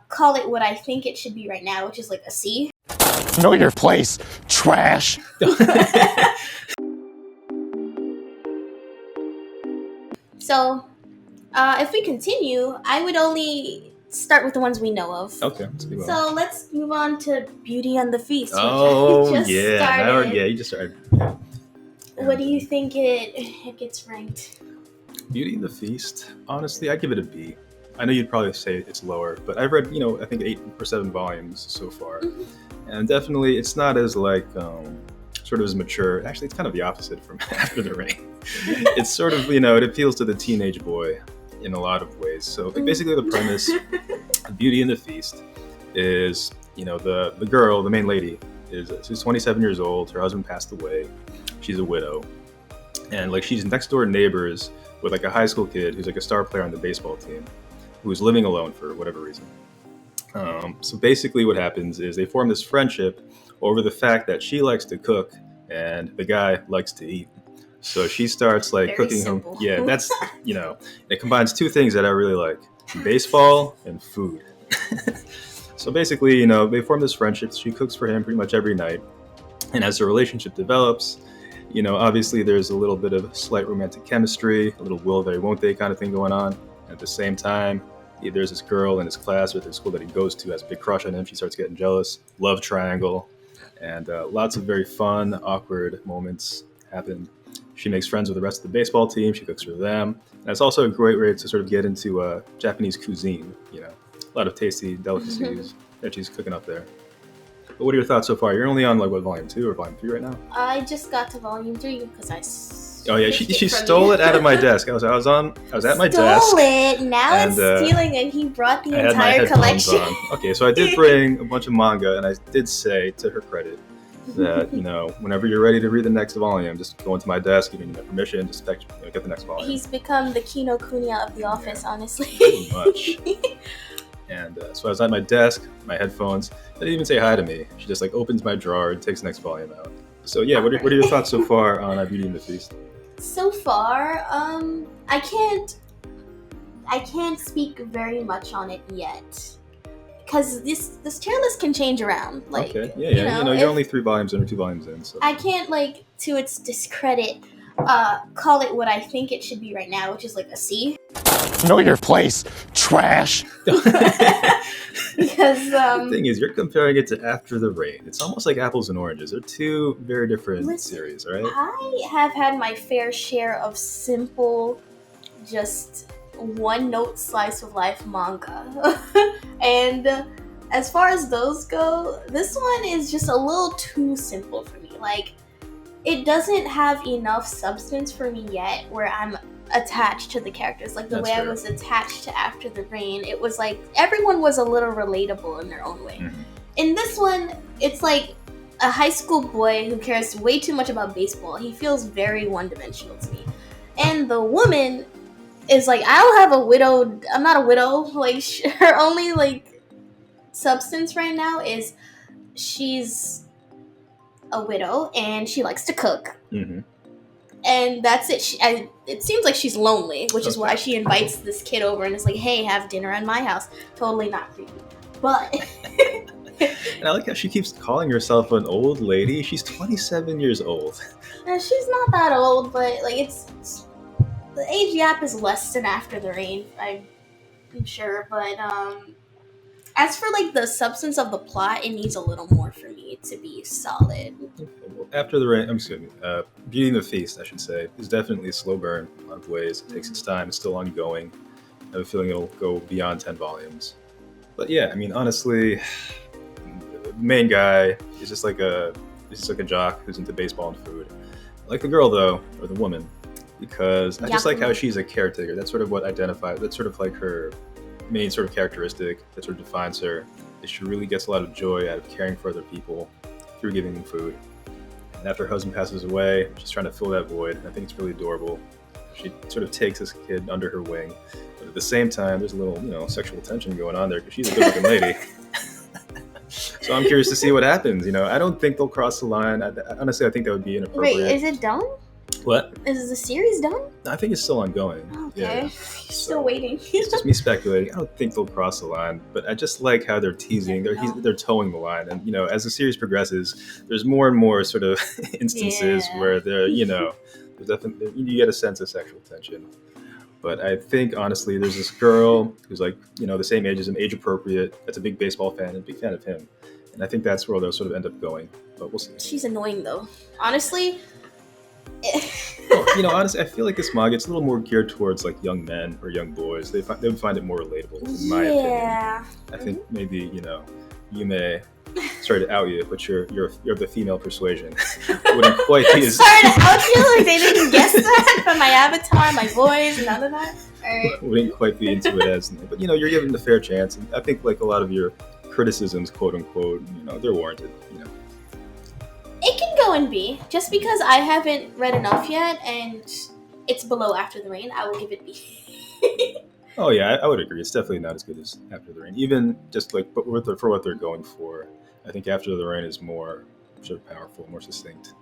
call it what I think it should be right now, which is like a C. Know your place, trash. So, if we continue, I would only start with the ones we know of. Okay, let's do So let's move on to Beauty and the Beast. Which Oh, I just yeah. started. Yeah, you just started. What do you think it gets ranked? Beauty and the Beast. Honestly, I'd give it a B. I know you'd probably say it's lower, but I've read, I think 8 or 7 volumes so far. Mm-hmm. And definitely it's not as sort of as mature. Actually, it's kind of the opposite from After the Rain. It's sort of, it appeals to the teenage boy in a lot of ways. So basically the premise of Beauty and the Beast is, the girl, the main lady, she's 27 years old. Her husband passed away. She's a widow. And she's next door neighbors with a high school kid who's a star player on the baseball team, who's living alone for whatever reason. So basically what happens is they form this friendship over the fact that she likes to cook and the guy likes to eat. So she starts cooking simple. him. Yeah, that's, it combines 2 things that I really like: baseball and food. So basically, they form this friendship. She cooks for him pretty much every night. And as the relationship develops, obviously there's a little bit of slight romantic chemistry, a little will they, won't they kind of thing going on. And at the same time, there's this girl in his class or the school that he goes to has a big crush on him. She starts getting jealous. Love triangle. And lots of very fun, awkward moments happen. She makes friends with the rest of the baseball team. She cooks for them. And it's also a great way to sort of get into Japanese cuisine. A lot of tasty delicacies that she's cooking up there. But what are your thoughts so far? You're only on volume 2 or volume 3 right now? I just got to volume 3 because I. Oh yeah, she stole it out of my desk. I was at my desk. Stole it. Now and, it's stealing, and he brought the I had my entire headphones collection. on. Okay, so I did bring a bunch of manga, and I did say, to her credit, that whenever you're ready to read the next volume, just go into my desk, give me permission, just get the next volume. He's become the Kino Kuniya of the office, honestly. Pretty much. And so I was at my desk, my headphones. She didn't even say hi to me. She just opens my drawer and takes the next volume out. So yeah, what are your thoughts so far on Beauty and the Beast? So far, I can't speak very much on it yet, because this tier list can change around. Okay, yeah. You're only 3 volumes in or 2 volumes in, so I can't to its discredit call it what I think it should be right now, which is a C. Know your place, trash. Because the thing is, you're comparing it to After the Rain. It's almost like apples and oranges. They're 2 very different series, right? I have had my fair share of simple, just one-note slice of life manga. And as far as those go, this one is just a little too simple for me. It doesn't have enough substance for me yet where I'm attached to the characters. The That's way fair. I was attached to After the Rain, it was everyone was a little relatable in their own way. Mm-hmm. In this one, it's a high school boy who cares way too much about baseball. He feels very one-dimensional to me. And the woman is I don't have a widow. I'm not a widow. Her only substance right now is she's a widow and she likes to cook. Mm-hmm. And that's it. It seems like she's lonely, which is why she invites this kid over and is hey, have dinner at my house. Totally not creepy. But And I like how she keeps calling herself an old lady. She's 27 years old. she's not that old, but it's the age gap is less than After the Rain, I'm sure. But as for the substance of the plot, it needs a little more for me to be solid. After the Rain, Beauty and the Beast, I should say, is definitely a slow burn in a lot of ways. It takes its time. It's still ongoing. I have a feeling it'll go beyond 10 volumes. But yeah, honestly, the main guy is just a jock who's into baseball and food. I like the girl, though, or the woman, because I just like how she's a caretaker. That's sort of what identifies, that's sort of her main sort of characteristic that sort of defines her, is she really gets a lot of joy out of caring for other people through giving them food. And after her husband passes away, she's trying to fill that void. And I think it's really adorable. She sort of takes this kid under her wing, but at the same time, there's a little, sexual tension going on there because she's a good-looking lady. So I'm curious to see what happens. I don't think they'll cross the line. Honestly, I think that would be inappropriate. Wait, is it done? What? Is the series done? I think it's still ongoing. Okay. Yeah. Still waiting. It's just me speculating. I don't think they'll cross the line, but I just like how they're teasing. They're towing the line, and as the series progresses, there's more and more sort of instances Yeah. where there's definitely you get a sense of sexual tension. But I think honestly, there's this girl who's like the same age as him, age appropriate. That's a big baseball fan and a big fan of him, and I think that's where they'll sort of end up going. But we'll see. She's annoying though. Honestly. Well, honestly, I feel like this manga it's a little more geared towards like young men or young boys. They would find it more relatable, in my opinion. Yeah. I think maybe you may sorry to out you, but you're of the female persuasion. Wouldn't quite be as Sorry to out you, like they didn't guess that from my avatar, my voice, none of that. Alright. Wouldn't quite be into it as, but you're given the fair chance, and I think like a lot of your criticisms, quote unquote, they're warranted. It can go in B. Just because I haven't read enough yet and it's below After the Rain, I will give it B. Oh yeah, I would agree. It's definitely not as good as After the Rain. Even just like, but for what they're going for, I think After the Rain is more sort of powerful, more succinct.